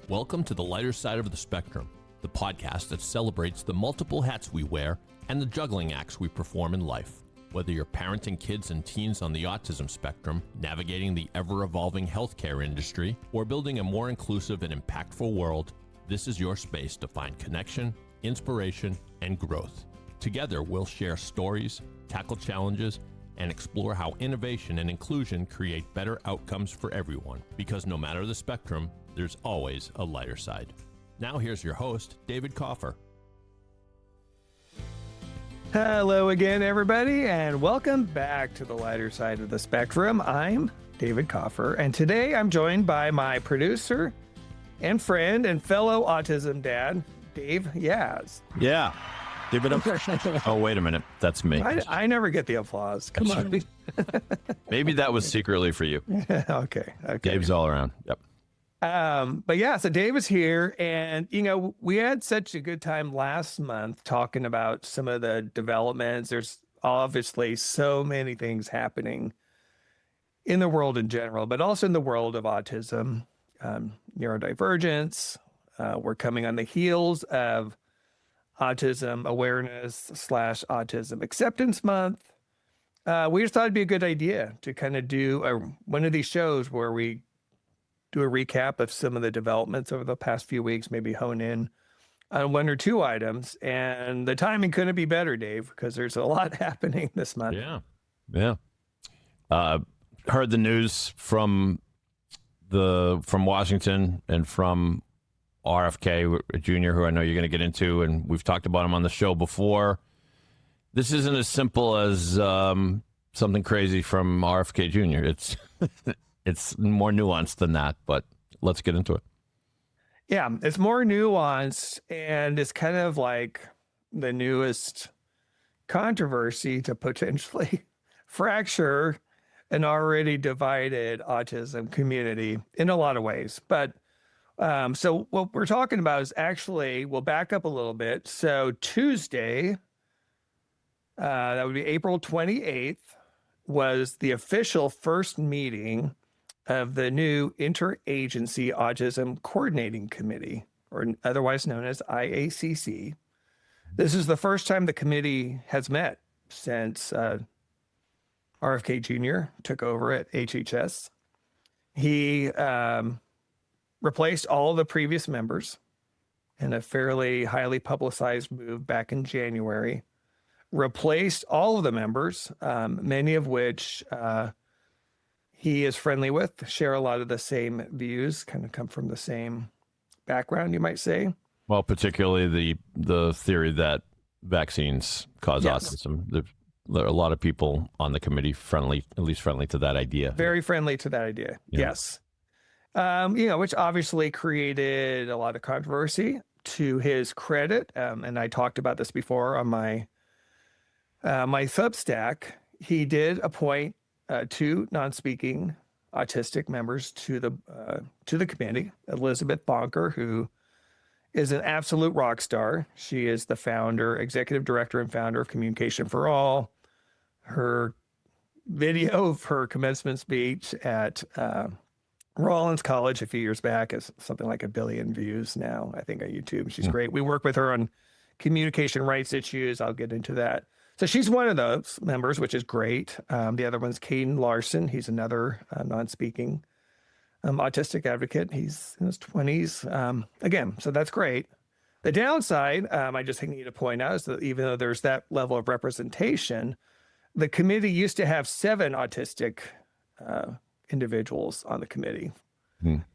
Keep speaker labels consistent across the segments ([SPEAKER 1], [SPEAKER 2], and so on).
[SPEAKER 1] Welcome to the lighter side of the spectrum, the podcast that celebrates the multiple hats we wear and the juggling acts we perform in life. Whether you're parenting kids and teens on the autism spectrum, navigating the ever-evolving healthcare industry, or building a more inclusive and impactful world, this is your space to find connection, inspiration, and growth. Together, we'll share stories, tackle challenges, and explore how innovation and inclusion create better outcomes for everyone. Because no matter the spectrum, there's always a lighter side. Now here's your host, David Kaufer.
[SPEAKER 2] Hello again, everybody, and welcome back to the lighter side of the spectrum. I'm David Kaufer, and today I'm joined by my producer and friend and fellow autism dad, Dave Yas.
[SPEAKER 3] Yeah. David, oh, wait a minute. That's me.
[SPEAKER 2] I never get the applause. Come on.
[SPEAKER 3] Maybe that was secretly for you.
[SPEAKER 2] Okay.
[SPEAKER 3] Dave's all around. Yep.
[SPEAKER 2] But yeah, so Dave is here, and we had such a good time last month talking about some of the developments. There's obviously so many things happening in the world in general, but also in the world of autism, neurodivergence. We're coming on the heels of Autism Awareness / Autism Acceptance Month. We just thought it'd be a good idea to kind of do one of these shows where we do a recap of some of the developments over the past few weeks, maybe hone in on one or two items. And the timing couldn't be better, Dave, because there's a lot happening this month.
[SPEAKER 3] Yeah. Heard the news from Washington and from RFK Jr., who I know you're going to get into, and we've talked about him on the show before. This isn't as simple as something crazy from RFK Jr. It's more nuanced than that, but let's get into it.
[SPEAKER 2] Yeah, it's more nuanced, and it's kind of like the newest controversy to potentially fracture an already divided autism community in a lot of ways. But so what we're talking about is actually, we'll back up a little bit. So Tuesday, that would be April 28th, was the official first meeting of the new Interagency Autism Coordinating Committee, or otherwise known as IACC. This is the first time the committee has met since RFK Jr. took over at HHS. He replaced all the previous members in a fairly highly publicized move back in January. Replaced all of the members, many of which he is friendly with, share a lot of the same views, kind of come from the same background, you might say.
[SPEAKER 3] Well, particularly the theory that vaccines cause autism. There are a lot of people on the committee at least friendly to that idea.
[SPEAKER 2] Very friendly to that idea, yes. Which obviously created a lot of controversy to his credit. And I talked about this before on my Substack. He did appoint two non-speaking autistic members to the committee. Elizabeth Bonker, who is an absolute rock star. She is the executive director and founder of Communication for All. Her video of her commencement speech at Rollins College a few years back is something like 1 billion views now, I think, on YouTube. She's great. We work with her on communication rights issues. I'll get into that. So she's one of those members, which is great. The other one's Caden Larson. He's another non-speaking autistic advocate. He's in his 20s. Again, so that's great. The downside, I just need to point out, is that even though there's that level of representation, the committee used to have 7 autistic individuals on the committee,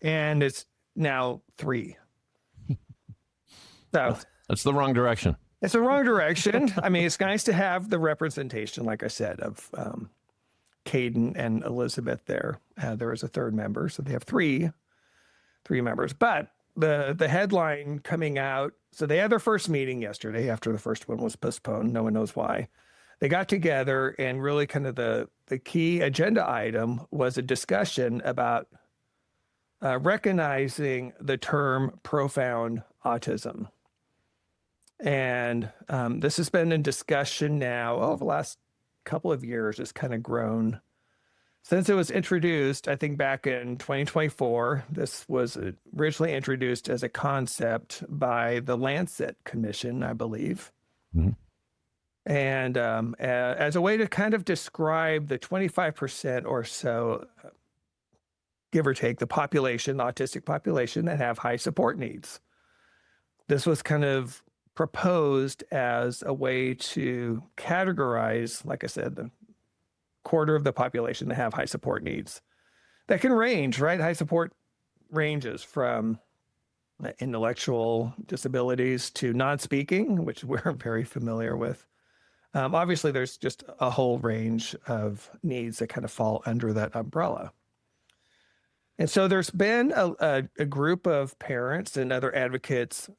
[SPEAKER 2] and it's now 3. So
[SPEAKER 3] that's the wrong direction.
[SPEAKER 2] It's the wrong direction. I mean, it's nice to have the representation, like I said, of Caden and Elizabeth there. There is a third member, so they have three members. But the headline coming out, so they had their first meeting yesterday after the first one was postponed. No one knows why. They got together, and really kind of the key agenda item was a discussion about recognizing the term profound autism. And this has been in discussion now over the last couple of years. It's kind of grown since it was introduced, I think back in 2024, this was originally introduced as a concept by the Lancet Commission, I believe.
[SPEAKER 3] Mm-hmm.
[SPEAKER 2] And as a way to kind of describe the 25% or so, give or take, the population, the autistic population that have high support needs. This was kind of proposed as a way to categorize, like I said, the quarter of the population that have high support needs. That can range, right? High support ranges from intellectual disabilities to non-speaking, which we're very familiar with. Obviously, there's just a whole range of needs that kind of fall under that umbrella. And so there's been a group of parents and other advocates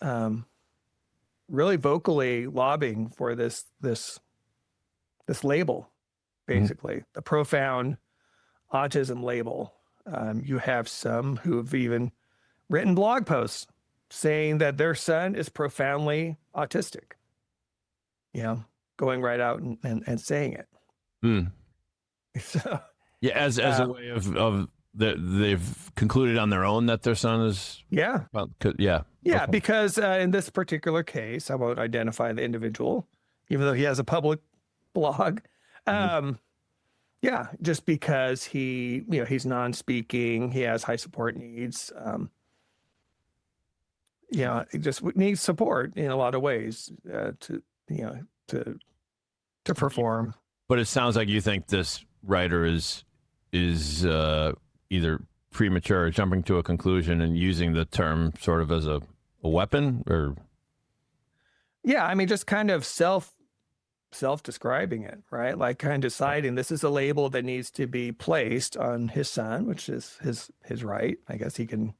[SPEAKER 2] really vocally lobbying for this label, basically, the profound autism label. You have some who have even written blog posts saying that their son is profoundly autistic. Going right out and saying it.
[SPEAKER 3] Mm.
[SPEAKER 2] So,
[SPEAKER 3] yeah, as a way of they've concluded on their own that their son is.
[SPEAKER 2] Yeah.
[SPEAKER 3] Well, yeah.
[SPEAKER 2] Yeah,
[SPEAKER 3] okay.
[SPEAKER 2] because in this particular case, I won't identify the individual, even though he has a public blog. Yeah, just because he's non-speaking, he has high support needs. He just needs support in a lot of ways to perform.
[SPEAKER 3] But it sounds like you think this writer is either premature or jumping to a conclusion and using the term sort of as a weapon, or
[SPEAKER 2] yeah, I mean, just kind of self-describing it, right? Like kind of deciding this is a label that needs to be placed on his son, which is his right. I guess he can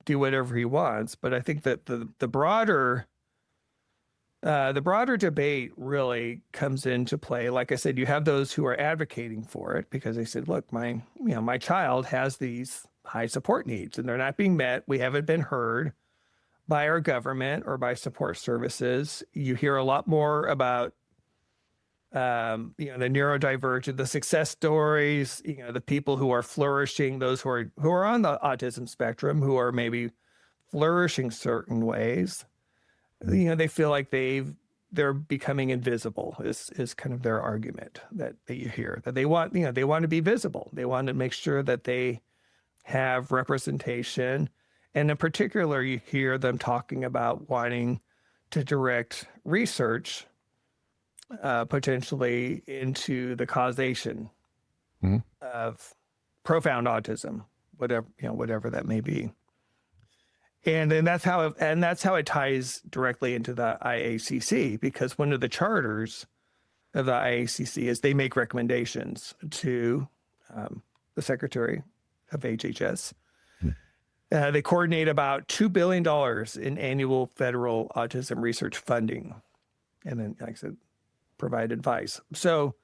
[SPEAKER 2] do whatever he wants, but I think that the broader debate really comes into play. Like I said, you have those who are advocating for it because they said, look, my child has these high support needs and they're not being met. We haven't been heard by our government or by support services. You hear a lot more about, the neurodivergent, the success stories, the people who are flourishing, those who are on the autism spectrum, who are maybe flourishing certain ways. They feel like they're becoming invisible is kind of their argument that you hear, that they want to be visible. They want to make sure that they have representation. And in particular, you hear them talking about wanting to direct research potentially into the causation of profound autism, whatever that may be. And then that's how it ties directly into the IACC, because one of the charters of the IACC is they make recommendations to the Secretary of HHS. They coordinate about $2 billion in annual federal autism research funding, and then, like I said, provide advice. So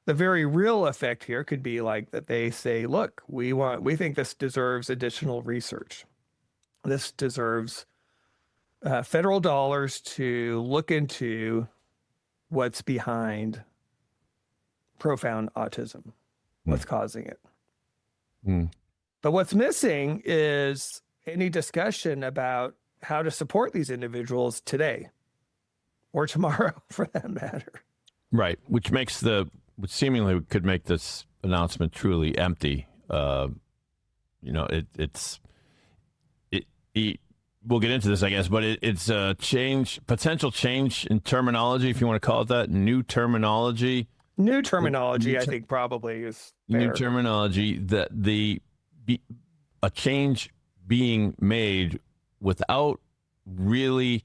[SPEAKER 2] the very real effect here could be like that they say, look, we think this deserves additional research. This deserves federal dollars to look into what's behind profound autism, what's causing it. But what's missing is any discussion about how to support these individuals today or tomorrow, for that matter.
[SPEAKER 3] right, which seemingly could make this announcement truly empty. We'll get into this, I guess, but it's a potential change in terminology, if you want to call it that. New terminology,
[SPEAKER 2] I think probably is fair.
[SPEAKER 3] New terminology, that a change being made without really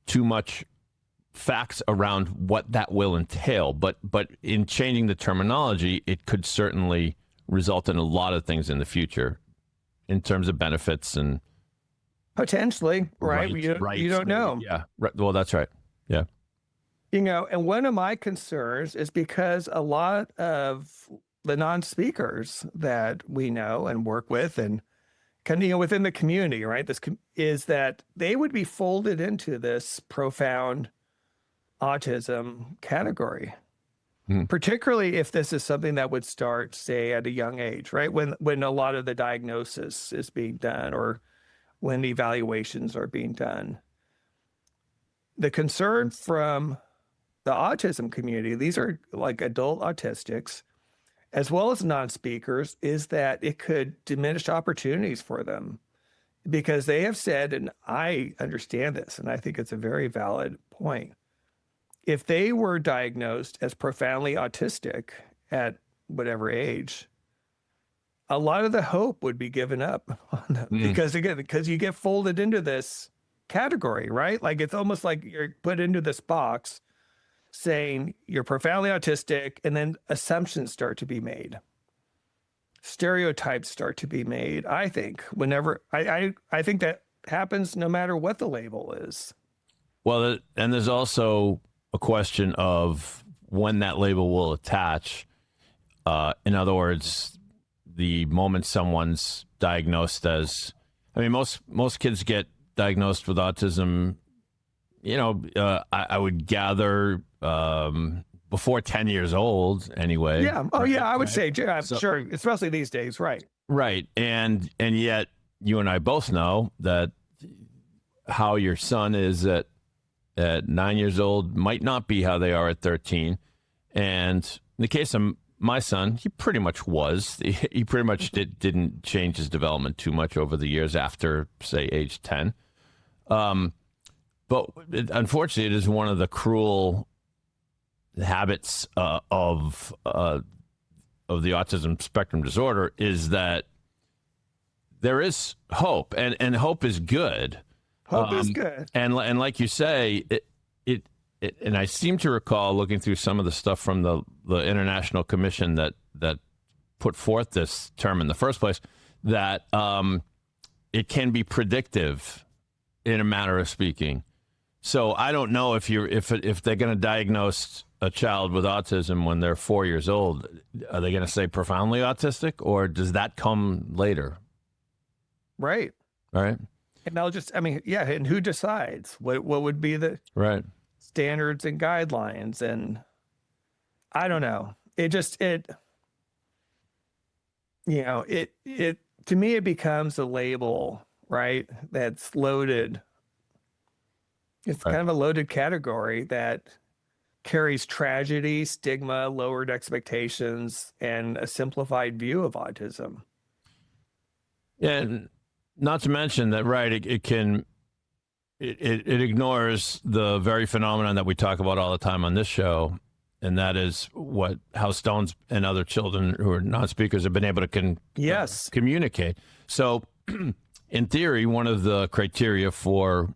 [SPEAKER 3] too much facts around what that will entail. But in changing the terminology, it could certainly result in a lot of things in the future in terms of benefits and
[SPEAKER 2] potentially, right?
[SPEAKER 3] Rights,
[SPEAKER 2] you don't know.
[SPEAKER 3] Yeah. Right. Well, that's right. Yeah.
[SPEAKER 2] And one of my concerns is because a lot of the non-speakers that we know and work with and kind of, within the community, right, is that they would be folded into this profound autism category. particularly if this is something that would start, say, at a young age, right? When a lot of the diagnosis is being done or when evaluations are being done. The concern from the autism community, these are like adult autistics, as well as non-speakers, is that it could diminish opportunities for them because they have said, and I understand this, and I think it's a very valid point. If they were diagnosed as profoundly autistic at whatever age, a lot of the hope would be given up on them because you get folded into this category, right? Like it's almost like you're put into this box saying you're profoundly autistic, and then assumptions start to be made. Stereotypes start to be made, I think, whenever I think that happens no matter what the label is.
[SPEAKER 3] Well, and there's also a question of when that label will attach. In other words, the moment someone's diagnosed as, I mean, most kids get diagnosed with autism, I would gather before 10 years old anyway.
[SPEAKER 2] Yeah. Oh, yeah. I would say, yeah, sure. Especially these days. Right.
[SPEAKER 3] Right. And yet you and I both know that how your son is at 9 years old might not be how they are at 13. And in the case of my son, he pretty much was. He pretty much didn't change his development too much over the years after, say, age 10. But unfortunately, it is one of the cruel habits of the autism spectrum disorder is that there is hope, and hope is good.
[SPEAKER 2] Hope is good.
[SPEAKER 3] And like you say, it and I seem to recall looking through some of the stuff from the International Commission that put forth this term in the first place, that it can be predictive in a manner of speaking. So I don't know if they're going to diagnose a child with autism when they're 4 years old, are they going to say profoundly autistic, or does that come later?
[SPEAKER 2] Right.
[SPEAKER 3] Right.
[SPEAKER 2] And and who decides what would be the
[SPEAKER 3] right
[SPEAKER 2] standards and guidelines? And I don't know. It to me, it becomes a label, right? That's loaded. It's kind of a loaded category that carries tragedy, stigma, lowered expectations, and a simplified view of autism.
[SPEAKER 3] And not to mention that, right, it ignores the very phenomenon that we talk about all the time on this show, and that is how Stones and other children who are non-speakers have been able to communicate. So in theory, one of the criteria for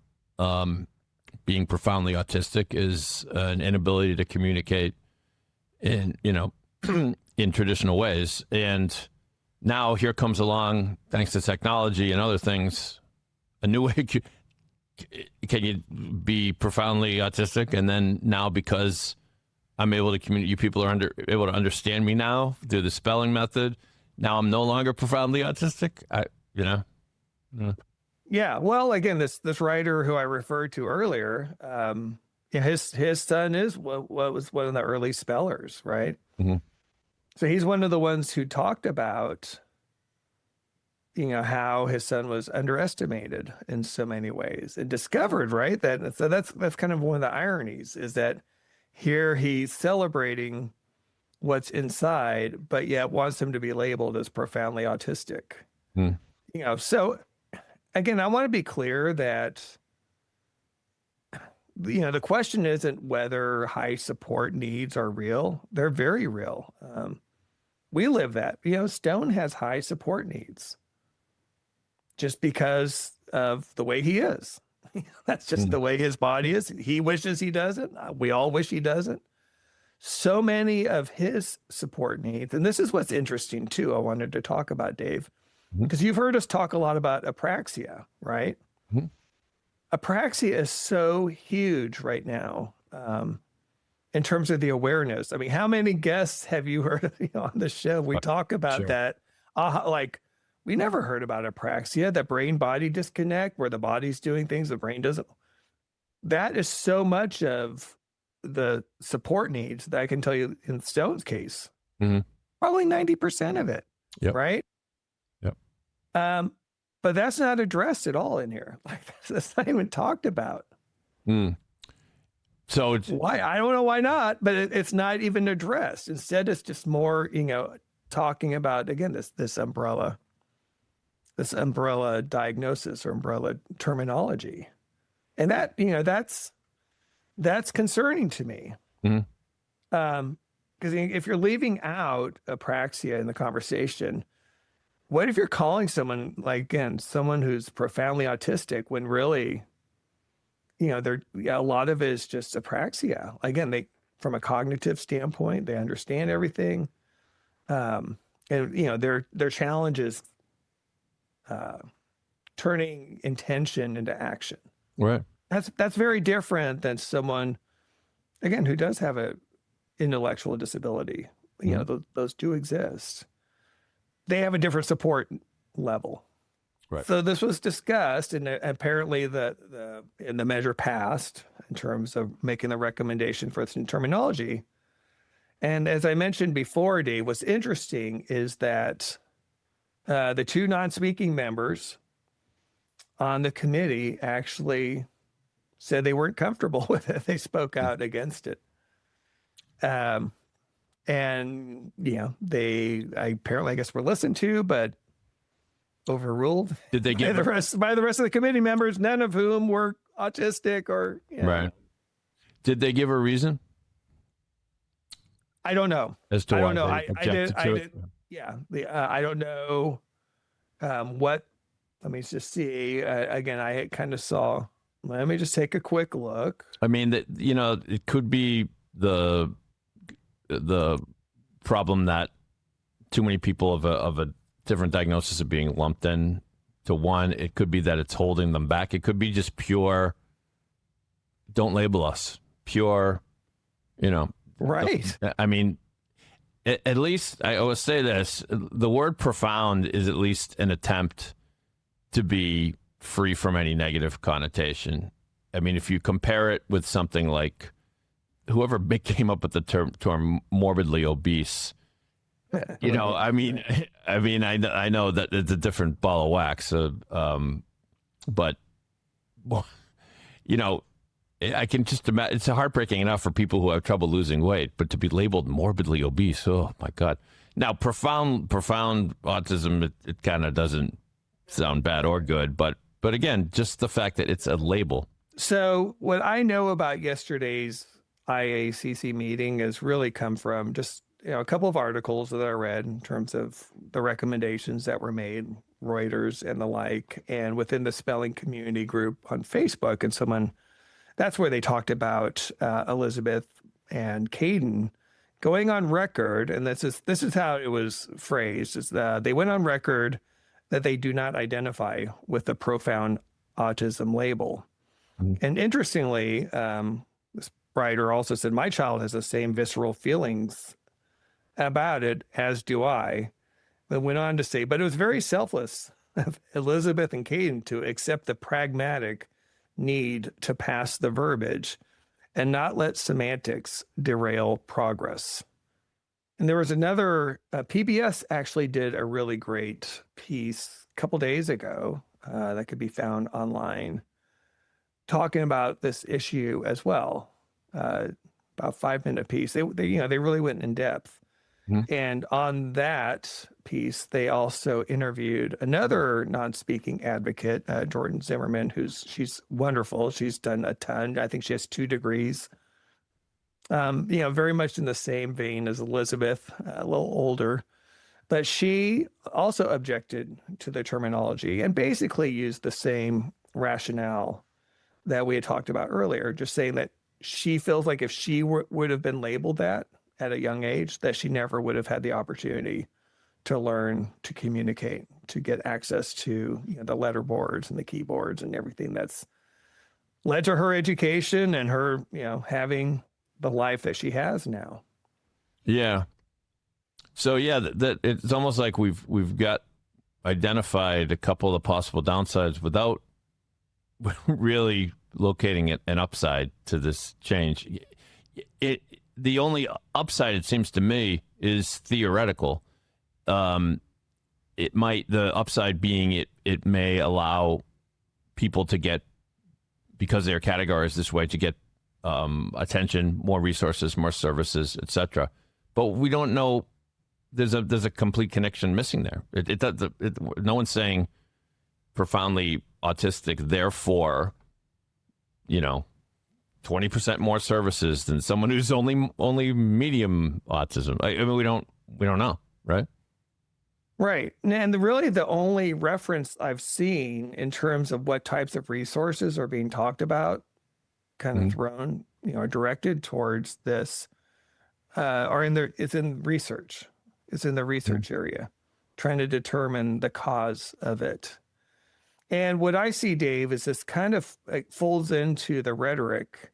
[SPEAKER 3] being profoundly autistic is an inability to communicate in traditional ways. And now here comes along, thanks to technology and other things, a new way. Can you be profoundly autistic? And then now, because I'm able to communicate, you people are able to understand me now through the spelling method. Now I'm no longer profoundly autistic.
[SPEAKER 2] Yeah. Well, again, this writer who I referred to earlier, his son is what was one of the early spellers, right?
[SPEAKER 3] Mm-hmm.
[SPEAKER 2] So he's one of the ones who talked about, how his son was underestimated in so many ways and discovered, right? That's kind of one of the ironies, is that here he's celebrating what's inside, but yet wants him to be labeled as profoundly autistic.
[SPEAKER 3] Mm.
[SPEAKER 2] So again, I want to be clear that, the question isn't whether high support needs are real. They're very real. We live that. Stone has high support needs just because of the way he is. That's just the way his body is. He wishes he doesn't. We all wish he doesn't. So many of his support needs, and this is what's interesting too, I wanted to talk about, Dave, because you've heard us talk a lot about apraxia, right?
[SPEAKER 3] Mm-hmm.
[SPEAKER 2] Apraxia is so huge right now in terms of the awareness. I mean, how many guests have you heard on the show? We talk about that. We never heard about apraxia, that brain-body disconnect where the body's doing things the brain doesn't. That is so much of the support needs, that I can tell you in Stone's case,
[SPEAKER 3] Mm-hmm.
[SPEAKER 2] probably 90% of it,
[SPEAKER 3] Yep.
[SPEAKER 2] right?
[SPEAKER 3] Yep.
[SPEAKER 2] But that's not addressed at all in here. Like, that's not even talked about.
[SPEAKER 3] So it's,
[SPEAKER 2] Why? I don't know why not, but it's not even addressed. Instead, it's just more, talking about, again, this umbrella diagnosis or umbrella terminology. And that, that's concerning to me. Because if you're leaving out apraxia in the conversation, what if you're calling someone, like, again, someone who's profoundly autistic, when really, a lot of it is just apraxia. Again, from a cognitive standpoint, they understand everything. And, their challenge is turning intention into action.
[SPEAKER 3] right.
[SPEAKER 2] That's very different than someone, again, who does have a intellectual disability. Those do exist. They have a different support level.
[SPEAKER 3] Right.
[SPEAKER 2] So this was discussed, and apparently the measure passed in terms of making the recommendation for its new terminology. And as I mentioned before, Dave, what's interesting is that the two non-speaking members on the committee actually said they weren't comfortable with it. They spoke out against it. And they apparently, I guess, were listened to, but overruled.
[SPEAKER 3] Did they get
[SPEAKER 2] by the rest of the committee members, none of whom were autistic or
[SPEAKER 3] right? Did they give a reason?
[SPEAKER 2] I don't know.
[SPEAKER 3] As to
[SPEAKER 2] I
[SPEAKER 3] why
[SPEAKER 2] don't know.
[SPEAKER 3] they objected to it?
[SPEAKER 2] Yeah. I don't know what. Let me just see. Again, I kind of saw. Let me just take a quick look.
[SPEAKER 3] I mean, that it could be the problem that too many people of a different diagnosis are being lumped in to one. It could be that it's holding them back. It could be just pure, don't label us. Pure,
[SPEAKER 2] Right.
[SPEAKER 3] I mean, at least I always say this, the word profound is at least an attempt to be free from any negative connotation. I mean, if you compare it with something like whoever came up with the term morbidly obese, I know that it's a different ball of wax, but I can just imagine it's heartbreaking enough for people who have trouble losing weight, but to be labeled morbidly obese, oh my God. Now, profound autism, it kind of doesn't sound bad or good, but again, just the fact that it's a label.
[SPEAKER 2] So what I know about yesterday's IACC meeting has really come from just a couple of articles that I read in terms of the recommendations that were made, Reuters and the like, and within the spelling community group on Facebook. And that's where they talked about Elizabeth and Caden going on record, and this is how it was phrased: is that they went on record that they do not identify with the profound autism label. And interestingly, this writer also said, my child has the same visceral feelings about it as do I. But went on to say, but it was very selfless of Elizabeth and Caden to accept the pragmatic need to pass the verbiage and not let semantics derail progress. And there was another, PBS actually did a really great piece a couple days ago that could be found online, talking about this issue as well, about 5-minute piece. They really went in depth. Mm-hmm. And on that piece, they also interviewed another non-speaking advocate, Jordan Zimmerman, she's wonderful. She's done a ton. I think she has 2 degrees. Very much in the same vein as Elizabeth, a little older, but she also objected to the terminology and basically used the same rationale that we had talked about earlier, just saying that she feels like if she would have been labeled that at a young age, that she never would have had the opportunity to learn to communicate, to get access to the letter boards and the keyboards and everything that's led to her education and her, having the life that she has now.
[SPEAKER 3] Yeah. So yeah, that it's almost like we've got identified a couple of the possible downsides without really locating an upside to this change. the only upside, it seems to me, is theoretical. The upside being it may allow people to get, because they're categorized this way, to get attention, more resources, more services, etc. But we don't know. There's a complete connection missing there. No one's saying profoundly autistic, therefore, 20% more services than someone who's only medium autism. I mean, we don't know, right?
[SPEAKER 2] Right. And really the only reference I've seen in terms of what types of resources are being talked about, kind of thrown, directed towards this, it's in research. It's in the research area, trying to determine the cause of it. And what I see, Dave, is this kind of folds into the rhetoric,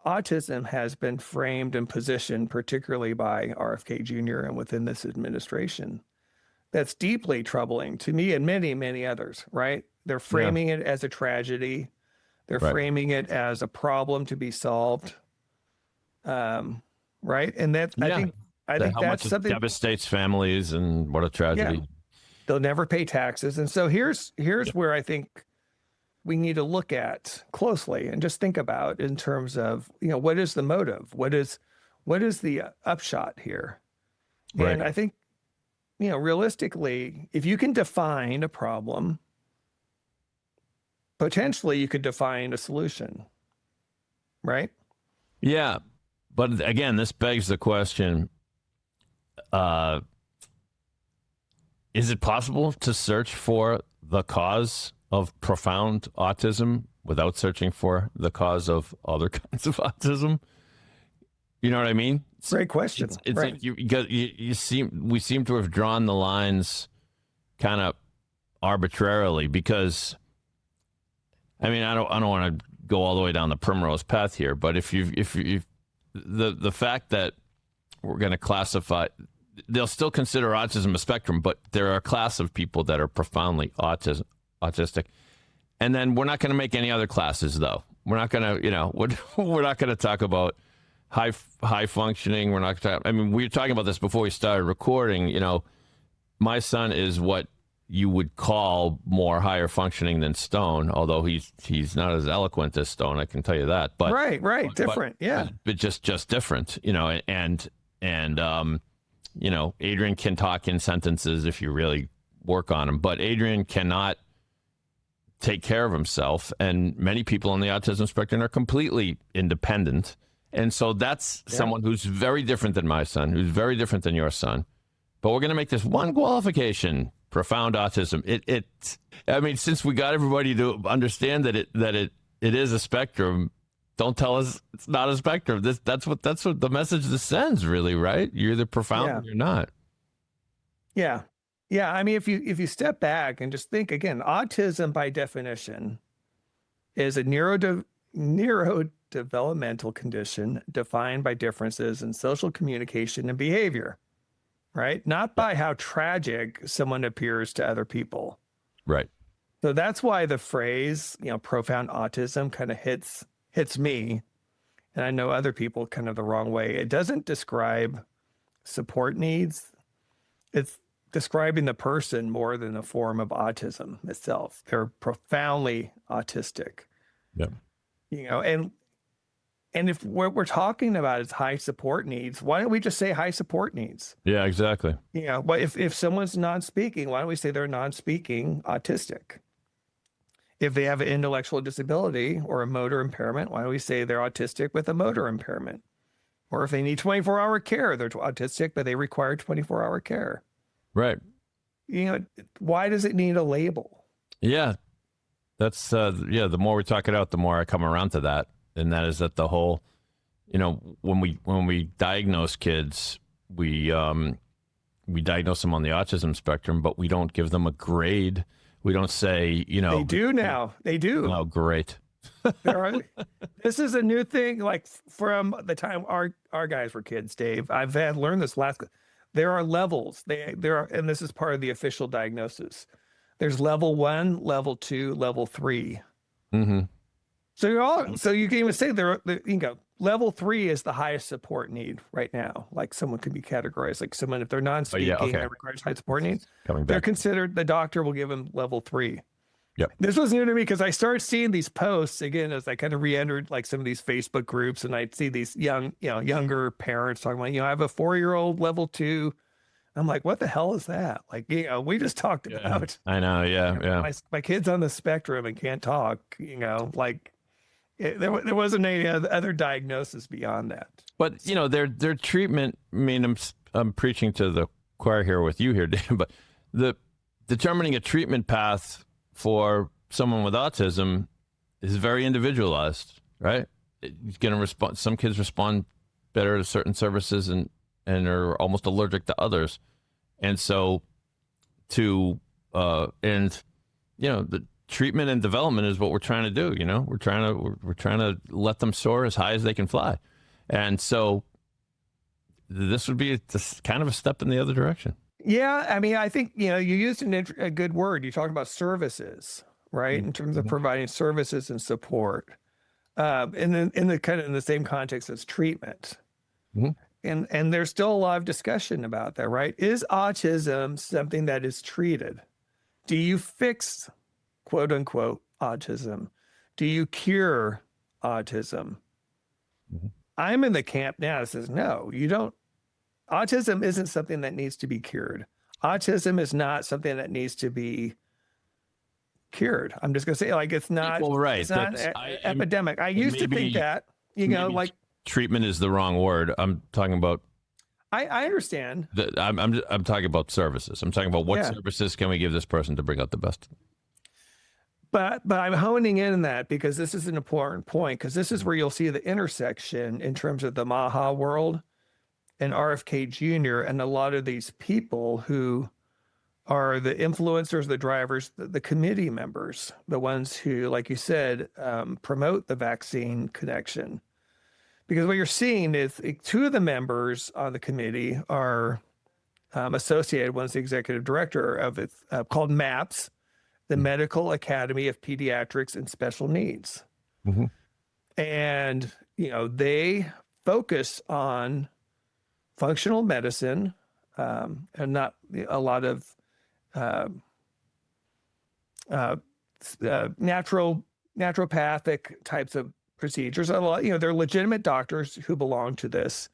[SPEAKER 2] autism has been framed and positioned, particularly by RFK Jr. and within this administration. That's deeply troubling to me and many, many others, right? They're framing it as a tragedy. They're framing it as a problem to be solved. Right. And I think that's something
[SPEAKER 3] it devastates families, and what a tragedy.
[SPEAKER 2] Yeah. They'll never pay taxes. And so here's where I think we need to look at closely and just think about in terms of, what is the motive? What is the upshot here?
[SPEAKER 3] Right.
[SPEAKER 2] And I think, realistically, if you can define a problem, potentially you could define a solution, right?
[SPEAKER 3] Yeah. But again, this begs the question, is it possible to search for the cause of profound autism without searching for the cause of other kinds of autism? You know what I mean?
[SPEAKER 2] Great question.
[SPEAKER 3] It's
[SPEAKER 2] right.
[SPEAKER 3] like we seem to have drawn the lines kind of arbitrarily, because, I mean, I don't want to go all the way down the primrose path here, but if the fact that we're going to classify, they'll still consider autism a spectrum, but there are a class of people that are profoundly autistic. And then we're not going to make any other classes, though. We're not going to, we're not going to talk about high functioning. We're not going to, I mean, we were talking about this before we started recording. My son is what you would call more higher functioning than Stone, although he's not as eloquent as Stone, I can tell you that. But
[SPEAKER 2] right, different,
[SPEAKER 3] but just different, and Adrian can talk in sentences if you really work on him, but Adrian cannot take care of himself, and many people on the autism spectrum are completely independent, and so that's someone who's very different than my son, who's very different than your son. But we're going to make this one qualification: profound autism. I mean, since we got everybody to understand that it is a spectrum, don't tell us it's not a spectrum. That's what the message this sends, really, right? You're either profound or you're not.
[SPEAKER 2] Yeah. I mean, if you step back and just think again, autism by definition is a neurodevelopmental condition defined by differences in social communication and behavior. Right? Not by how tragic someone appears to other people.
[SPEAKER 3] Right.
[SPEAKER 2] So that's why the phrase, profound autism kind of hits me, and I know other people kind of the wrong way. It doesn't describe support needs. It's describing the person more than a form of autism itself. They're profoundly autistic.
[SPEAKER 3] Yeah.
[SPEAKER 2] And if what we're talking about is high support needs, why don't we just say high support needs?
[SPEAKER 3] Yeah, exactly.
[SPEAKER 2] But if someone's non-speaking, why don't we say they're non-speaking autistic? If they have an intellectual disability or a motor impairment, why don't we say they're autistic with a motor impairment? Or if they need 24-hour care, they're autistic, but they require 24-hour care.
[SPEAKER 3] Right.
[SPEAKER 2] Why does it need a label?
[SPEAKER 3] Yeah. That's, the more we talk it out, the more I come around to that. And that is that the whole, when we diagnose kids, we diagnose them on the autism spectrum, but we don't give them a grade. We don't say,
[SPEAKER 2] They do now. They do.
[SPEAKER 3] Oh, great.
[SPEAKER 2] This is a new thing. Like from the time our guys were kids, Dave, I've learned this there are levels. There are, and this is part of the official diagnosis. There's level 1, level 2, level 3.
[SPEAKER 3] Mm-hmm.
[SPEAKER 2] So you can even say level 3 is the highest support need right now. Like someone could be categorized like someone, if they're non-speaking that requires high support need, they're considered, the doctor will give them level 3.
[SPEAKER 3] Yep.
[SPEAKER 2] This was new to me because I started seeing these posts again as I kind of re-entered like some of these Facebook groups, and I'd see these younger parents talking about, I have a 4-year-old level 2. I'm like, what the hell is that? Like, we just talked about.
[SPEAKER 3] I know. Yeah.
[SPEAKER 2] My kid's on the spectrum and can't talk. There wasn't any other diagnosis beyond that.
[SPEAKER 3] But their treatment. I mean, I'm preaching to the choir here with you here, Dan, but the determining a treatment path for someone with autism is very individualized, right? It's going to respond. Some kids respond better to certain services and are almost allergic to others, and so the treatment and development is what we're trying to do. We're trying to let them soar as high as they can fly, and so this would be kind of a step in the other direction.
[SPEAKER 2] Yeah, I mean, I think you used a good word. You talked about services, right? In terms of providing services and support, and then in the same context as treatment.
[SPEAKER 3] Mm-hmm.
[SPEAKER 2] And there's still a lot of discussion about that, right? Is autism something that is treated? Do you fix, quote unquote, autism? Do you cure autism? Mm-hmm. I'm in the camp now that says, no, you don't. Autism isn't something that needs to be cured. Autism is not something that needs to be cured. I'm just going to say, like, it's not,
[SPEAKER 3] right.
[SPEAKER 2] It's not epidemic. I used to think that, like,
[SPEAKER 3] treatment is the wrong word. I'm talking about.
[SPEAKER 2] I understand.
[SPEAKER 3] I'm talking about services. I'm talking about what services can we give this person to bring out the best.
[SPEAKER 2] But I'm honing in on that because this is an important point, because this is where you'll see the intersection in terms of the MAHA world and RFK Jr. and a lot of these people who are the influencers, the drivers, the committee members, the ones who, like you said, promote the vaccine connection. Because what you're seeing is 2 of the members on the committee are associated. One's the executive director of it, called MAPS, the Medical Academy of Pediatrics and Special Needs. Mm-hmm. And, they focus on functional medicine and not a lot of naturopathic types of procedures. A lot, they're legitimate doctors who belong to this,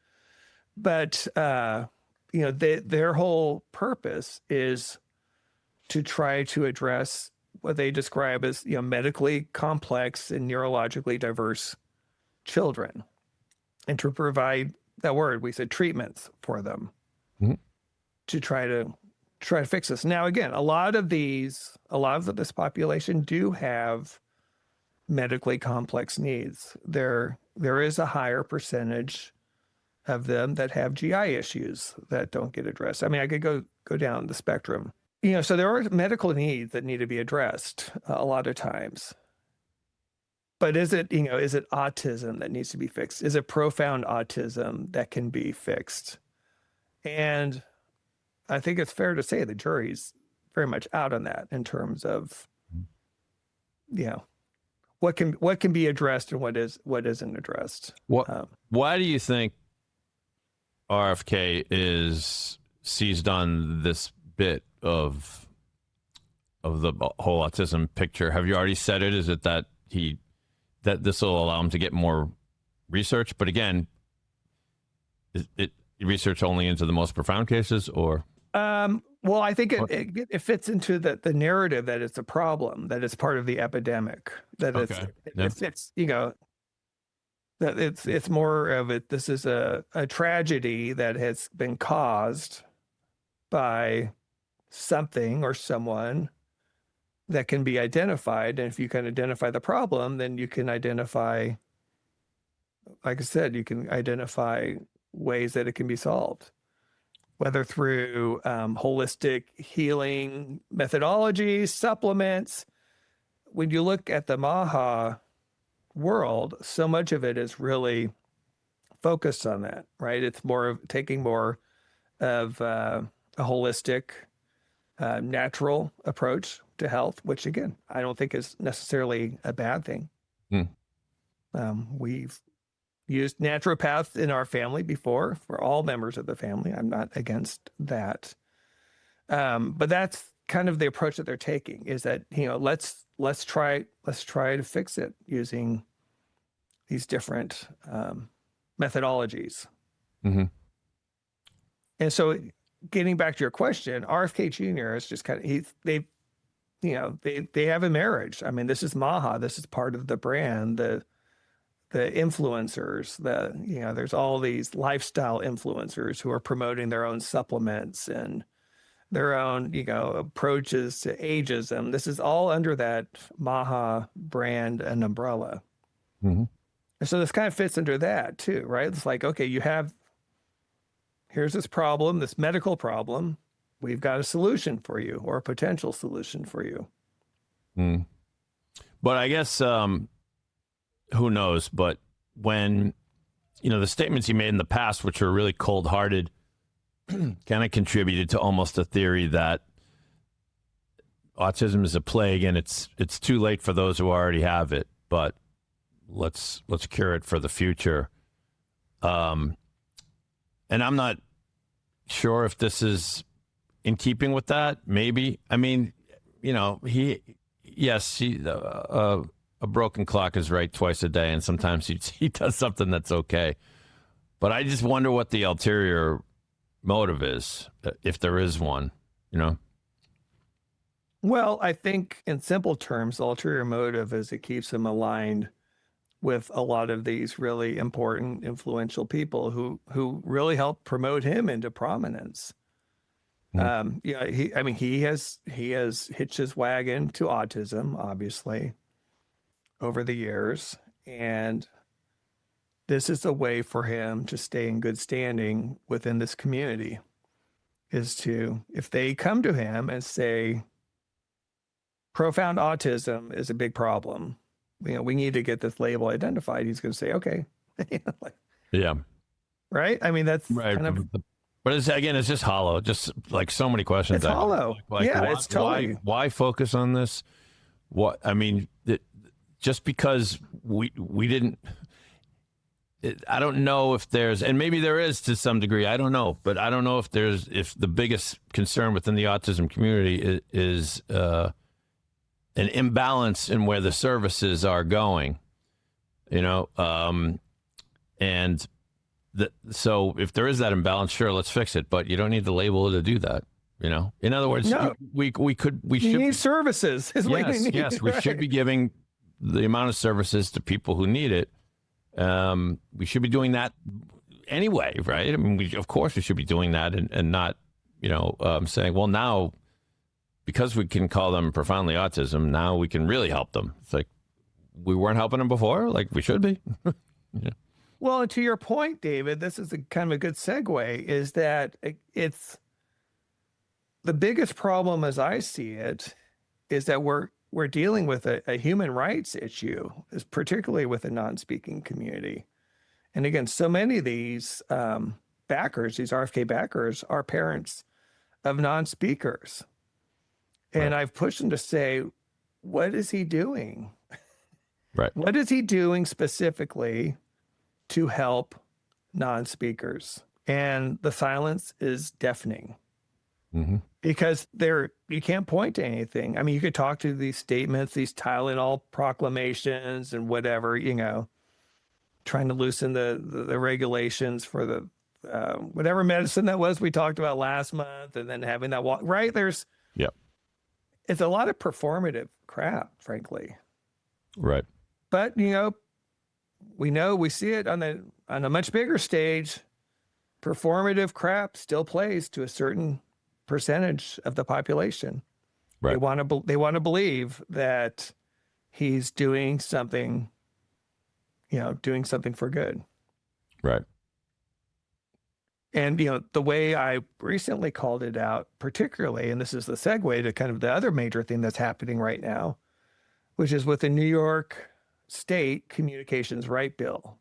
[SPEAKER 2] but their whole purpose is to try to address what they describe as medically complex and neurologically diverse children, and to provide that word we said treatments for them to try to fix this. Now, again, a lot of this population do have medically complex needs. There is a higher percentage of them that have GI issues that don't get addressed. I mean, I could go down the spectrum. So there are medical needs that need to be addressed a lot of times. But is it autism that needs to be fixed? Is it profound autism that can be fixed? And I think it's fair to say the jury's very much out on that in terms of, what can be addressed and what isn't addressed.
[SPEAKER 3] Why do you think RFK is seized on this bit of the whole autism picture? Have you already said it? Is it that this will allow him to get more research? But again, is it research only into the most profound cases, or?
[SPEAKER 2] Well, I think it fits into the narrative that it's a problem, that it's part of the epidemic, that it's more of it. This is a tragedy that has been caused by something or someone that can be identified. And if you can identify the problem, then you can identify, like I said, you can identify ways that it can be solved, whether through holistic healing methodologies, supplements. When you look at the MAHA world, so much of it is really focused on that, right? It's more of taking more of a holistic, natural approach to health, which again, I don't think is necessarily a bad thing. We've used naturopaths in our family before for all members of the family. I'm not against that. But that's kind of the approach that they're taking, is that, let's try to fix it using these different methodologies.
[SPEAKER 3] Mm-hmm.
[SPEAKER 2] And so getting back to your question, RFK Jr. is just kind of, they have a marriage. I mean, this is MAHA. This is part of the brand, the influencers, there's all these lifestyle influencers who are promoting their own supplements and their own, approaches to ageism. This is all under that MAHA brand and umbrella.
[SPEAKER 3] Mm-hmm.
[SPEAKER 2] And so this kind of fits under that too, right? It's like, okay, here's this problem, this medical problem. We've got a solution for you, or a potential solution for you.
[SPEAKER 3] Mm. But I guess, who knows? But when, the statements he made in the past, which were really cold-hearted, kind of contributed to almost a theory that autism is a plague and it's too late for those who already have it, but let's cure it for the future. And I'm not sure if this is in keeping with that. Maybe. I mean, a broken clock is right twice a day, and sometimes he does something that's okay. But I just wonder what the ulterior motive is, if there is one,
[SPEAKER 2] Well, I think in simple terms, the ulterior motive is it keeps him aligned with a lot of these really important, influential people who really help promote him into prominence.
[SPEAKER 3] Mm.
[SPEAKER 2] He has hitched his wagon to autism, obviously, over the years, and this is a way for him to stay in good standing within this community, is to, if they come to him and say, profound autism is a big problem, we need to get this label identified, he's going to say, okay.
[SPEAKER 3] Yeah.
[SPEAKER 2] Right? I mean, that's
[SPEAKER 3] right.
[SPEAKER 2] kind of...
[SPEAKER 3] But it's just hollow. Just like so many questions.
[SPEAKER 2] It's hollow. It's totally...
[SPEAKER 3] Why focus on this? Just because we didn't... I don't know if there's, and maybe there is to some degree, I don't know, but I don't know if the biggest concern within the autism community is an imbalance in where the services are going, so if there is that imbalance, sure, let's fix it, but you don't need the label to do that. In other words,
[SPEAKER 2] no.
[SPEAKER 3] we should
[SPEAKER 2] need services.
[SPEAKER 3] Yes, we should be giving the amount of services to people who need it. We should be doing that anyway, right? I mean, of course we should be doing that and not, saying, well, now because we can call them profoundly autism, now we can really help them. It's like, we weren't helping them before, like we should be. Yeah.
[SPEAKER 2] Well, and to your point, David, this is kind of a good segue, is that it's the biggest problem as I see it is that we're dealing with a human rights issue, is particularly with the non-speaking community. And again, so many of these backers, these RFK backers, are parents of non-speakers. And I've pushed them to say, what is he doing?
[SPEAKER 3] Right.
[SPEAKER 2] What is he doing specifically to help non-speakers? And the silence is deafening.
[SPEAKER 3] Mm-hmm.
[SPEAKER 2] Because you can't point to anything. I mean, you could talk to these statements, these Tylenol proclamations and whatever, trying to loosen the regulations for the whatever medicine that was we talked about last month, and then having that walk, right? It's a lot of performative crap, frankly.
[SPEAKER 3] Right.
[SPEAKER 2] But, we see it on a much bigger stage. Performative crap still plays to a certain percentage of the population. Right. They want to believe that he's doing something, doing something for good.
[SPEAKER 3] Right.
[SPEAKER 2] And, the way I recently called it out, particularly, and this is the segue to kind of the other major thing that's happening right now, which is with the New York State Communications Right Bill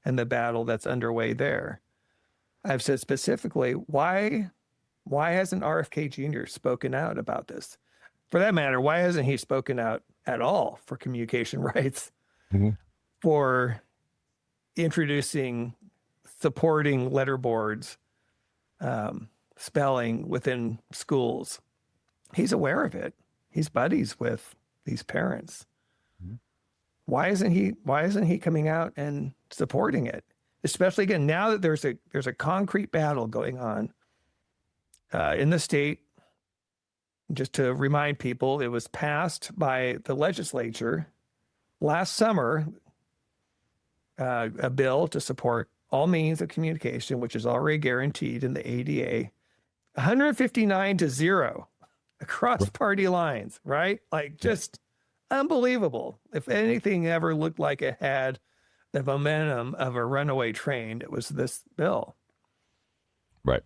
[SPEAKER 2] and the battle that's underway there. I've said specifically, why hasn't RFK Jr. spoken out about this? For that matter, why hasn't he spoken out at all for communication rights?
[SPEAKER 3] Mm-hmm.
[SPEAKER 2] for introducing supporting letterboards, spelling within schools. He's aware of it. He's buddies with these parents. Mm-hmm. Why isn't he coming out and supporting it? Especially again, now that there's a concrete battle going on in the state. Just to remind people, it was passed by the legislature last summer, a bill to support all means of communication, which is already guaranteed in the ADA, 159-0 across party lines, right? Like just unbelievable. If anything ever looked like it had the momentum of a runaway train, it was this bill.
[SPEAKER 3] Right.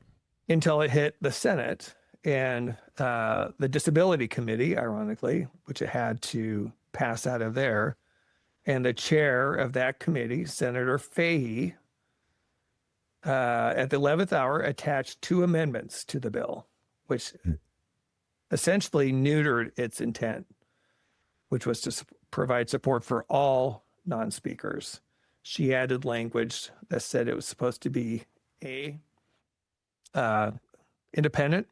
[SPEAKER 2] Until it hit the Senate and the Disability Committee, ironically, which it had to pass out of there. And the chair of that committee, Senator Fahey, at the 11th hour, attached 2 amendments to the bill, which essentially neutered its intent, which was to provide support for all non-speakers. She added language that said it was supposed to be independent,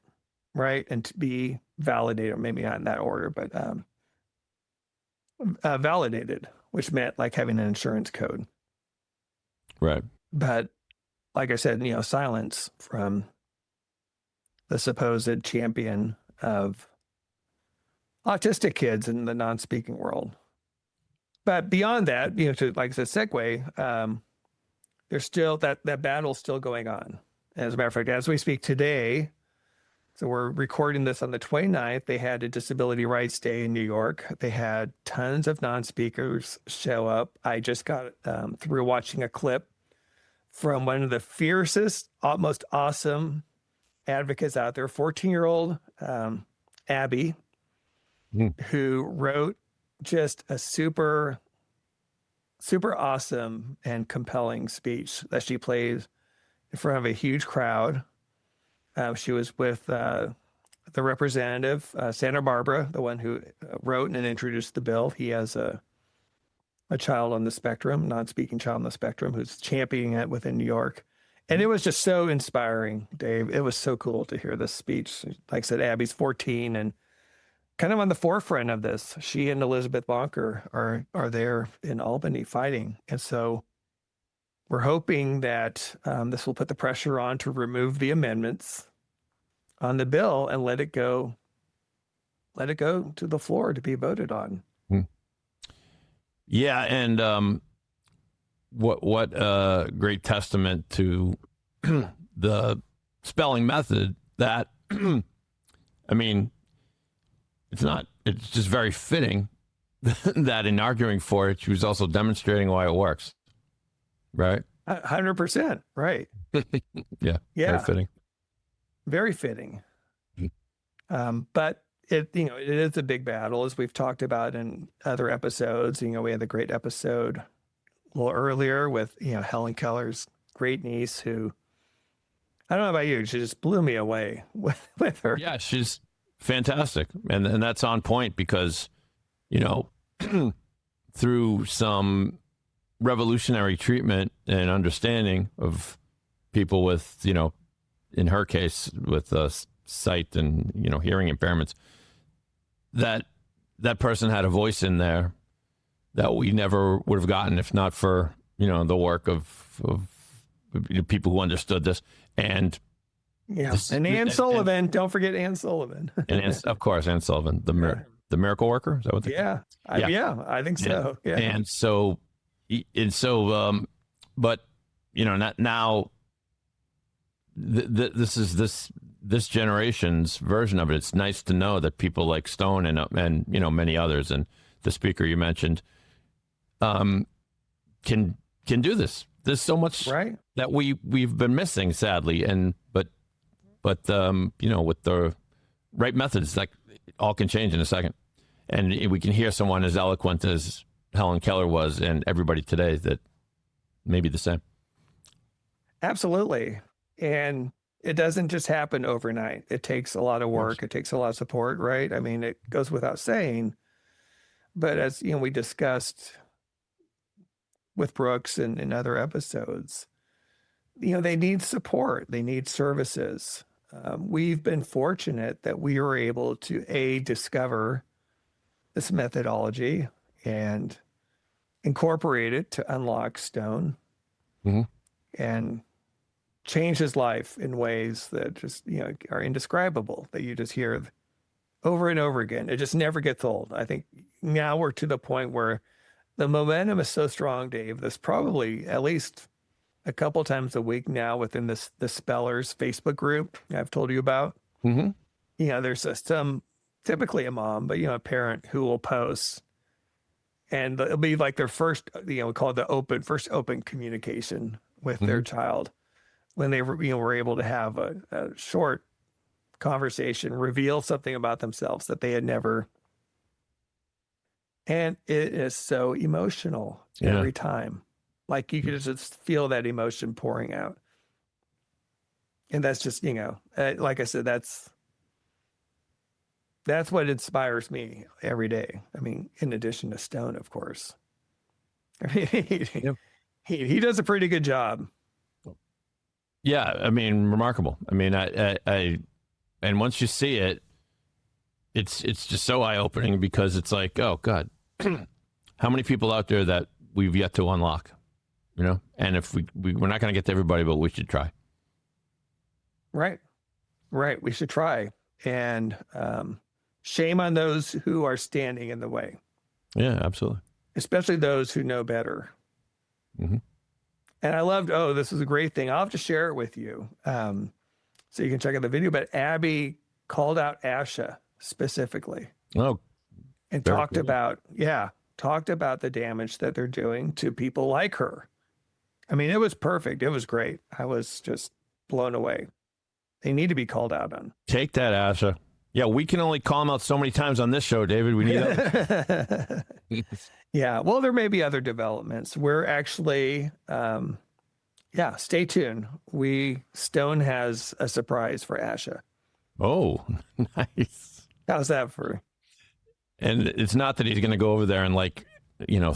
[SPEAKER 2] right, and to be validated, maybe not in that order, but validated, which meant like having an insurance code.
[SPEAKER 3] Right.
[SPEAKER 2] But like I said, silence from the supposed champion of autistic kids in the non-speaking world. But beyond that, to like I said, segue, there's still that battle's still going on. As a matter of fact, as we speak today, so we're recording this on the 29th, they had a Disability Rights Day in New York. They had tons of non-speakers show up. I just got through watching a clip from one of the fiercest, most awesome advocates out there, 14-year-old Abby, who wrote just a super, super awesome and compelling speech that she played in front of a huge crowd. She was with the representative, Santa Barbara, the one who wrote and introduced the bill. He has a child on the spectrum, non-speaking child on the spectrum, who's championing it within New York. And it was just so inspiring, Dave. It was so cool to hear this speech. Like I said, Abby's 14 and kind of on the forefront of this. She and Elizabeth Bonker are there in Albany fighting. And so we're hoping that this will put the pressure on to remove the amendments on the bill and let it go to the floor to be voted on.
[SPEAKER 3] Yeah, and what a great testament to the spelling method that I mean, it's just very fitting that in arguing for it, she was also demonstrating why it works. Right?
[SPEAKER 2] 100%. Right.
[SPEAKER 3] Yeah. Very fitting.
[SPEAKER 2] Very fitting. But it is a big battle, as we've talked about in other episodes. We had the great episode a little earlier with, Helen Keller's great niece, who, I don't know about you, she just blew me away with her.
[SPEAKER 3] Yeah, she's fantastic. And that's on point because, through some revolutionary treatment and understanding of people with, in her case, with sight and, hearing impairments, that person had a voice in there that we never would have gotten if not for, the work of people who understood this. And
[SPEAKER 2] and Ann Sullivan, don't forget Ann Sullivan.
[SPEAKER 3] And of course, Ann Sullivan, the miracle worker. Is that what they call it?
[SPEAKER 2] I think so. Yeah.
[SPEAKER 3] And so, but not now. This is this generation's version of it. It's nice to know that people like Stone and many others, and the speaker you mentioned, can do this. There's so much that we've been missing, sadly, but with the right methods, like all can change in a second, and we can hear someone as eloquent as Helen Keller was, and everybody today that may be the same.
[SPEAKER 2] Absolutely. And it doesn't just happen overnight. It takes a lot of work. It takes a lot of support, right? I mean, it goes without saying. But as we discussed with Brooks and in other episodes, they need support. They need services. We've been fortunate that we were able to discover this methodology and incorporate it to unlock Stone and change his life in ways that just, are indescribable, that you just hear over and over again. It just never gets old. I think now we're to the point where the momentum is so strong, Dave. There's probably at least a couple times a week now within the Spellers Facebook group I've told you about. There's typically a mom, but a parent who will post, and it'll be like their first, we call it the first open communication with their child, when they were able to have a short conversation, reveal something about themselves that they had never. And it is so emotional every time. Like you could just feel that emotion pouring out. And that's just, like I said, that's what inspires me every day. I mean, in addition to Stone, of course. I mean, he does a pretty good job.
[SPEAKER 3] Yeah, I mean, remarkable. I mean, I and once you see it, it's just so eye-opening, because it's like, oh God, how many people out there that we've yet to unlock, And if we're not going to get to everybody, but we should try.
[SPEAKER 2] Right. We should try. And shame on those who are standing in the way.
[SPEAKER 3] Yeah, absolutely.
[SPEAKER 2] Especially those who know better. And I loved, this is a great thing. I'll have to share it with you, so you can check out the video. But Abby called out ASHA specifically.
[SPEAKER 3] Oh,
[SPEAKER 2] and talked about the damage that they're doing to people like her. I mean, it was perfect. It was great. I was just blown away. They need to be called out on.
[SPEAKER 3] Take that, ASHA. Yeah, we can only call them out so many times on this show, David. We need that.
[SPEAKER 2] Yeah, well, there may be other developments. We're actually, stay tuned. Stone has a surprise for ASHA.
[SPEAKER 3] Oh, nice.
[SPEAKER 2] How's that for?
[SPEAKER 3] And it's not that he's going to go over there and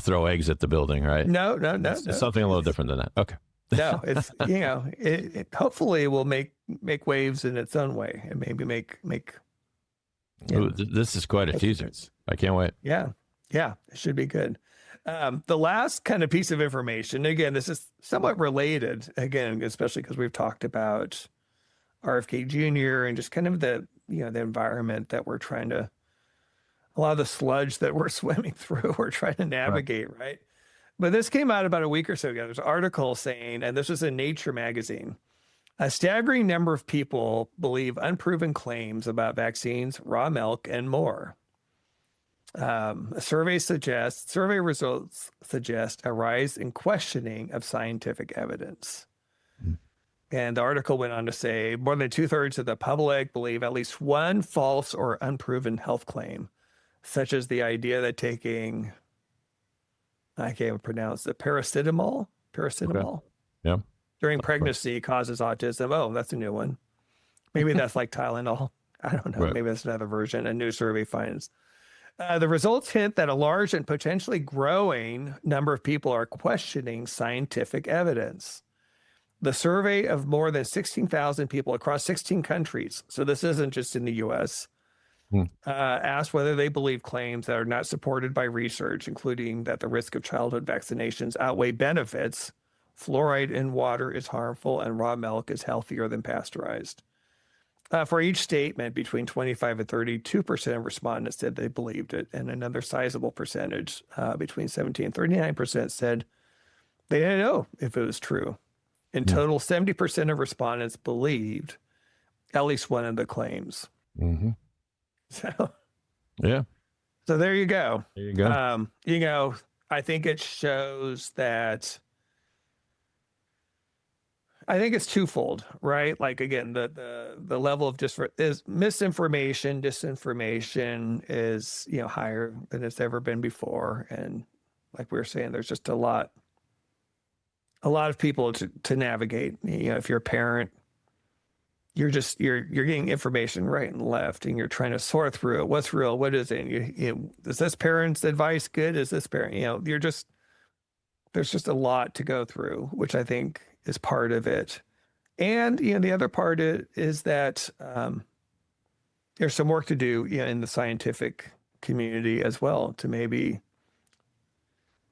[SPEAKER 3] throw eggs at the building, right?
[SPEAKER 2] No.
[SPEAKER 3] It's something a little different than that. Okay.
[SPEAKER 2] No, it's, it hopefully will make waves in its own way, and maybe make.
[SPEAKER 3] Ooh, this is quite a teaser. I can't wait.
[SPEAKER 2] Yeah, it should be good. The last kind of piece of information, again, this is somewhat related, again, especially because we've talked about RFK Jr. and just kind of the environment that we're trying to, a lot of the sludge that we're swimming through, we're trying to navigate, right? But this came out about a week or so ago. There's an article saying, and this was in Nature magazine, a staggering number of people believe unproven claims about vaccines, raw milk, and more. Survey results suggest a rise in questioning of scientific evidence. And the article went on to say more than 2/3 of the public believe at least one false or unproven health claim, such as the idea that taking, I can't even pronounce it, paracetamol
[SPEAKER 3] Okay. Yeah.
[SPEAKER 2] during pregnancy causes autism. Oh, that's a new one. Maybe that's like Tylenol. I don't know.
[SPEAKER 3] Right.
[SPEAKER 2] Maybe that's another version. A new survey finds. The results hint that a large and potentially growing number of people are questioning scientific evidence. The survey of more than 16,000 people across 16 countries, so this isn't just in the U.S., asked whether they believe claims that are not supported by research, including that the risk of childhood vaccinations outweigh benefits, fluoride in water is harmful, and raw milk is healthier than pasteurized. For each statement, between 25 and 32% of respondents said they believed it, and another sizable percentage, between 17 and 39%, said they didn't know if it was true. In total, 70% of respondents believed at least one of the claims. So,
[SPEAKER 3] yeah.
[SPEAKER 2] So there you go.
[SPEAKER 3] There you go.
[SPEAKER 2] I think it shows that. I think it's twofold, right? Like, again, the level of misinformation, disinformation is, higher than it's ever been before. And like we were saying, there's just a lot of people to navigate. If you're a parent, you're getting information right and left, and you're trying to sort through it. What's real? What isn't? Is this parent's advice good? Is this parent, you're just there's just a lot to go through, which I think is part of it. And, the other part is that there's some work to do in the scientific community as well to maybe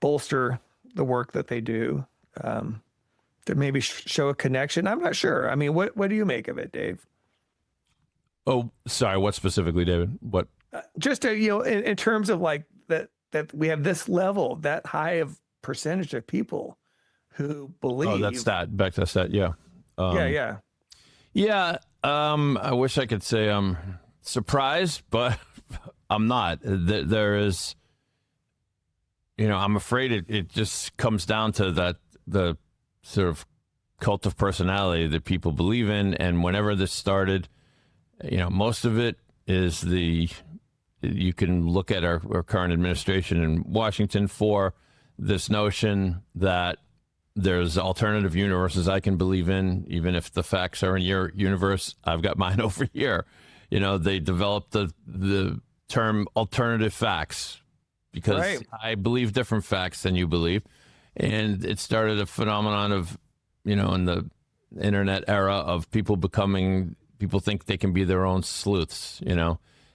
[SPEAKER 2] bolster the work that they do, to maybe show a connection. I'm not sure. I mean, what do you make of it, Dave?
[SPEAKER 3] Oh, sorry. What specifically, David? What?
[SPEAKER 2] Just in terms of like that we have this level, that high of percentage of people who believe.
[SPEAKER 3] Oh, that's that. Back to that. Yeah.
[SPEAKER 2] Yeah.
[SPEAKER 3] I wish I could say I'm surprised, but I'm not. There is, I'm afraid it just comes down to the sort of cult of personality that people believe in. And whenever this started, most of it is you can look at our current administration in Washington for this notion that there's alternative universes I can believe in, even if the facts are in your universe. I've got mine over here. They developed the term alternative facts because
[SPEAKER 2] right.
[SPEAKER 3] I believe different facts than you believe. And it started a phenomenon of, in the internet era of people think they can be their own sleuths.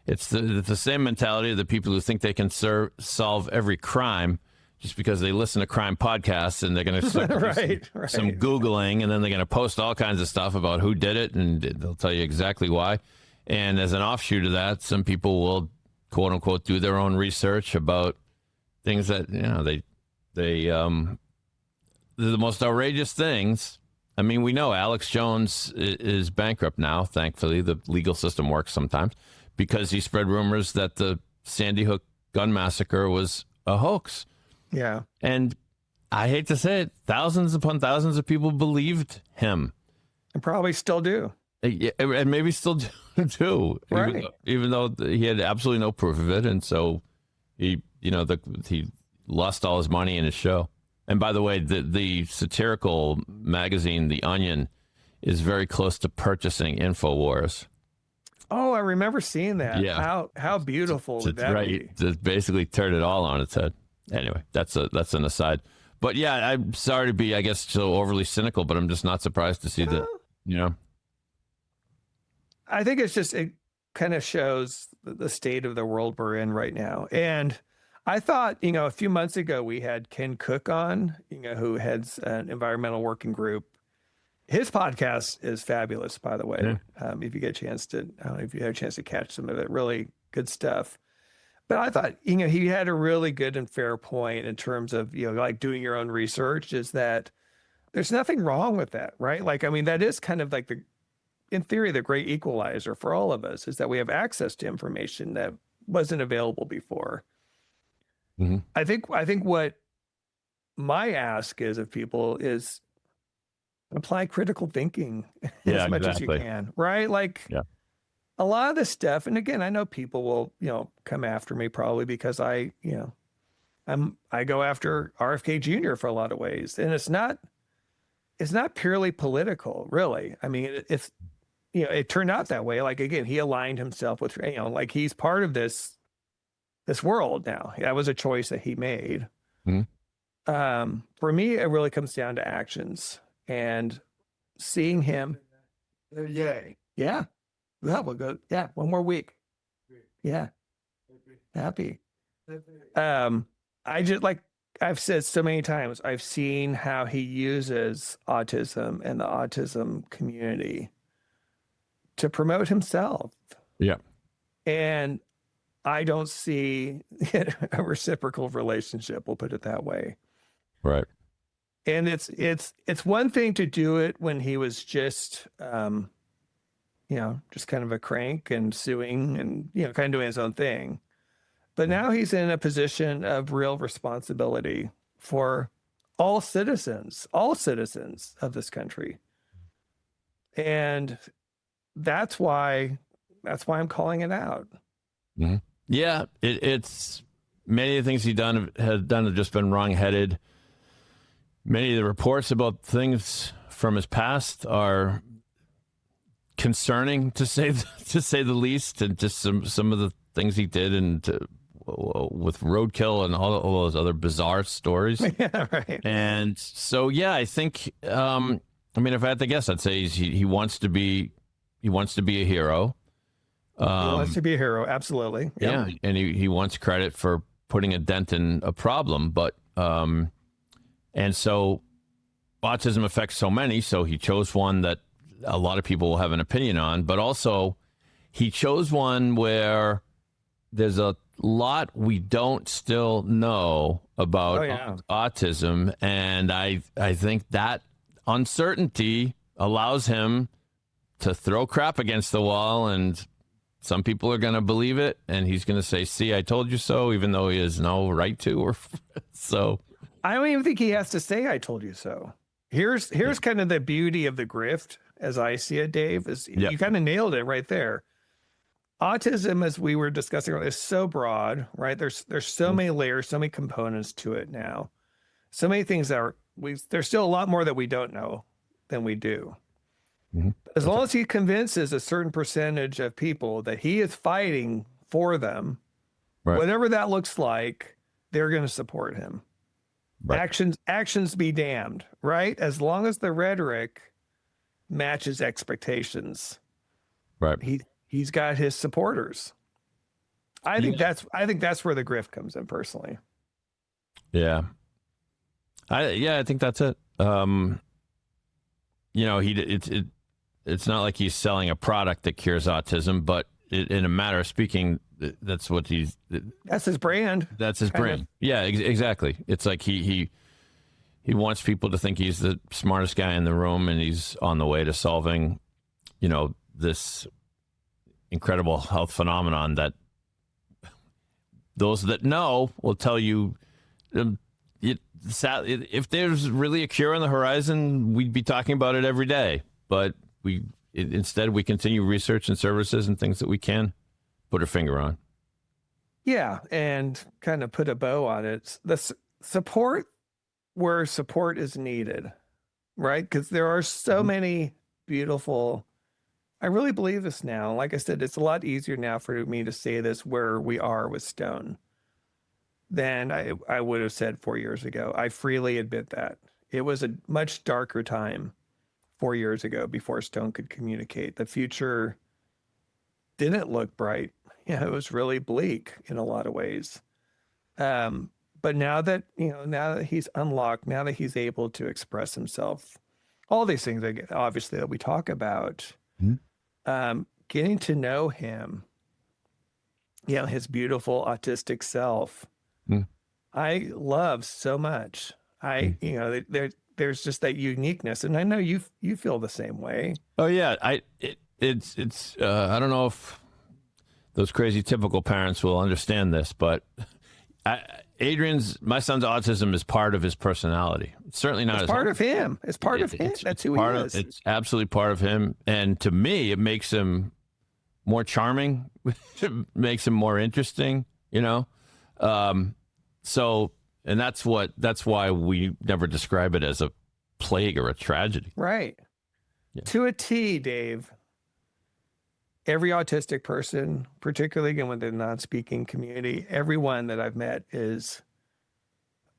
[SPEAKER 3] It's the same mentality of the people who think they can solve every crime just because they listen to crime podcasts, and they're going to some Googling, and then they're going to post all kinds of stuff about who did it, and they'll tell you exactly why. And as an offshoot of that, some people will, quote unquote, do their own research about things that, the most outrageous things. I mean, we know Alex Jones is bankrupt now. Thankfully, the legal system works sometimes, because he spread rumors that the Sandy Hook gun massacre was a hoax.
[SPEAKER 2] Yeah.
[SPEAKER 3] And I hate to say it, thousands upon thousands of people believed him.
[SPEAKER 2] And probably still do.
[SPEAKER 3] Yeah, and maybe still do.
[SPEAKER 2] Right.
[SPEAKER 3] Even though he had absolutely no proof of it. And so he lost all his money in his show. And by the way, the satirical magazine, The Onion, is very close to purchasing InfoWars.
[SPEAKER 2] Oh, I remember seeing that.
[SPEAKER 3] Yeah.
[SPEAKER 2] How beautiful would that be?
[SPEAKER 3] To basically turn it all on its head. Anyway, that's an aside. But yeah, I'm sorry to be, I guess, so overly cynical, but I'm just not surprised to see that,
[SPEAKER 2] I think it kind of shows the state of the world we're in right now. And I thought, a few months ago we had Ken Cook on, who heads an environmental working group. His podcast is fabulous, by the way. Yeah. If you get a chance to, I don't know if you had a chance to catch some of it, really good stuff. But I thought, he had a really good and fair point in terms of, like doing your own research, is that there's nothing wrong with that, right? Like, I mean, that is kind of like in theory, the great equalizer for all of us, is that we have access to information that wasn't available before.
[SPEAKER 3] Mm-hmm.
[SPEAKER 2] I think what my ask is of people is apply critical thinking as much as you can, right? Like, a lot of this stuff, and again, I know people will, come after me probably because I go after RFK Jr. for a lot of ways, and it's not purely political, really. I mean, it turned out that way. Like, again, he aligned himself with, like he's part of this world now. That was a choice that he made.
[SPEAKER 3] Mm-hmm.
[SPEAKER 2] For me, it really comes down to actions and seeing him.
[SPEAKER 4] Yay.
[SPEAKER 2] Yeah. We'll go. Yeah. One more week. Yeah. Happy. I just, like I've said so many times, I've seen how he uses autism and the autism community to promote himself.
[SPEAKER 3] Yeah.
[SPEAKER 2] And I don't see a reciprocal relationship, we'll put it that way.
[SPEAKER 3] Right.
[SPEAKER 2] And it's one thing to do it when he was just, just kind of a crank and suing and, kind of doing his own thing. But now he's in a position of real responsibility for all citizens of this country. And that's why I'm calling it out.
[SPEAKER 3] Mm-hmm. Yeah, it's many of the things he has done have just been wrong-headed. Many of the reports about things from his past are concerning, to say the least, and just some of the things he did and with roadkill and all those other bizarre stories.
[SPEAKER 2] Yeah, right.
[SPEAKER 3] And so, yeah, I think, I mean, if I had to guess, I'd say he wants to be a hero.
[SPEAKER 2] He wants to be a hero. Absolutely. Yep.
[SPEAKER 3] Yeah. And he wants credit for putting a dent in a problem. But, and so autism affects so many. So he chose one that a lot of people will have an opinion on, but also he chose one where there's a lot we don't still know about autism. And I think that uncertainty allows him to throw crap against the wall, and some people are going to believe it, and he's going to say, see, I told you so, even though he has no right to. Or so
[SPEAKER 2] I don't even think he has to say, I told you so. Here's kind of the beauty of the grift, as I see it, Dave, is you kind of nailed it right there. Autism, as we were discussing earlier, is so broad, right? There's so many layers, so many components to it now. So many things there's still a lot more that we don't know than we do. Mm-hmm. As long as he convinces a certain percentage of people that he is fighting for them, whatever that looks like, they're going to support him. Right. Actions be damned, right? As long as the rhetoric matches expectations,
[SPEAKER 3] right?
[SPEAKER 2] He's got his supporters. I think that's where the grift comes in, personally.
[SPEAKER 3] Yeah. I think that's it. It's not like he's selling a product that cures autism, but in a matter of speaking, that's what
[SPEAKER 2] that's his brand.
[SPEAKER 3] That's his brand. Yeah, exactly. It's like he wants people to think he's the smartest guy in the room, and he's on the way to solving, this incredible health phenomenon that those that know will tell you. If there's really a cure on the horizon, we'd be talking about it every day. But instead we continue research and services and things that we can put our finger on.
[SPEAKER 2] Yeah, and kind of put a bow on it. The support where support is needed, right? Because there are so many beautiful. I really believe this now. Like I said, it's a lot easier now for me to say this where we are with Stone than I would have said 4 years ago. I freely admit that. It was a much darker time 4 years ago before Stone could communicate. The future didn't look bright. Yeah, it was really bleak in a lot of ways. But now that he's unlocked, now that he's able to express himself, all these things obviously that we talk about, getting to know him, his beautiful autistic self, I love so much. There's just that uniqueness, and I know you feel the same way.
[SPEAKER 3] Oh yeah, it's I don't know if those crazy typical parents will understand this, but my son's autism is part of his personality. It's certainly not.
[SPEAKER 2] It's part of him. It's part of him. That's who he is.
[SPEAKER 3] It's absolutely part of him, and to me, it makes him more charming. It makes him more interesting. So, and that's why we never describe it as a plague or a tragedy.
[SPEAKER 2] Right. Yeah. To a T, Dave. Every autistic person, particularly again within the non-speaking community, everyone that I've met is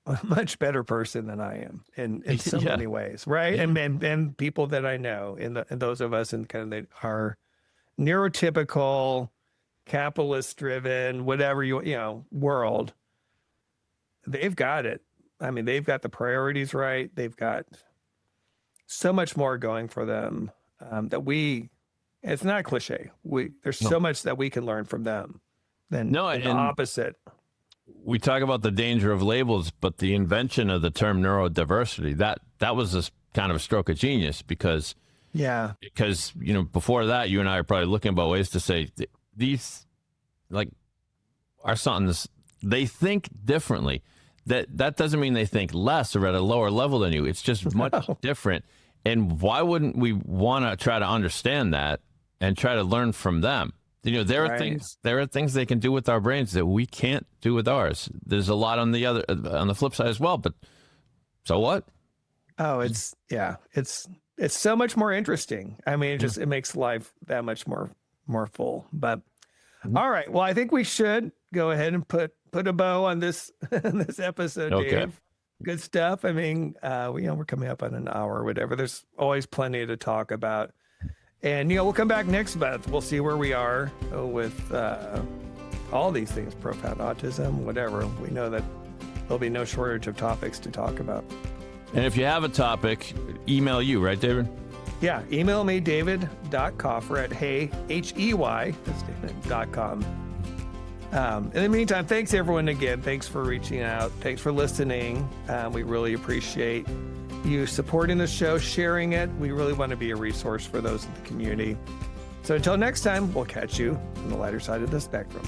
[SPEAKER 2] a much better person than I am in so many ways, right? Yeah. And people that I know, and those of us in kind of our neurotypical, capitalist-driven, whatever world. They've got it. I mean, they've got the priorities right. They've got so much more going for them it's not cliche. There's so much that we can learn from them than the opposite.
[SPEAKER 3] We talk about the danger of labels, but the invention of the term neurodiversity, that was a kind of a stroke of genius because before that, you and I are probably looking about ways to say these, like our sons, they think differently. That doesn't mean they think less or at a lower level than you. It's just much different. And why wouldn't we want to try to understand that and try to learn from them? There are things they can do with our brains that we can't do with ours. There's a lot on the flip side as well, but so what?
[SPEAKER 2] Oh, it's so much more interesting. I mean, it makes life that much more full. But all right, well, I think we should go ahead and put a bow on this this episode,
[SPEAKER 3] Okay.
[SPEAKER 2] Dave. Good stuff. I mean, we're coming up on an hour or whatever. There's always plenty to talk about. And, we'll come back next month. We'll see where we are with all these things, profound autism, whatever. We know that there'll be no shortage of topics to talk about.
[SPEAKER 3] And if you have a topic, email you, right, David?
[SPEAKER 2] Yeah, email me, david.kaufer at hey.com. In the meantime, thanks everyone again. Thanks for reaching out. Thanks for listening. We really appreciate you supporting the show, sharing it. We really want to be a resource for those in the community. So until next time, we'll catch you on the lighter side of the spectrum.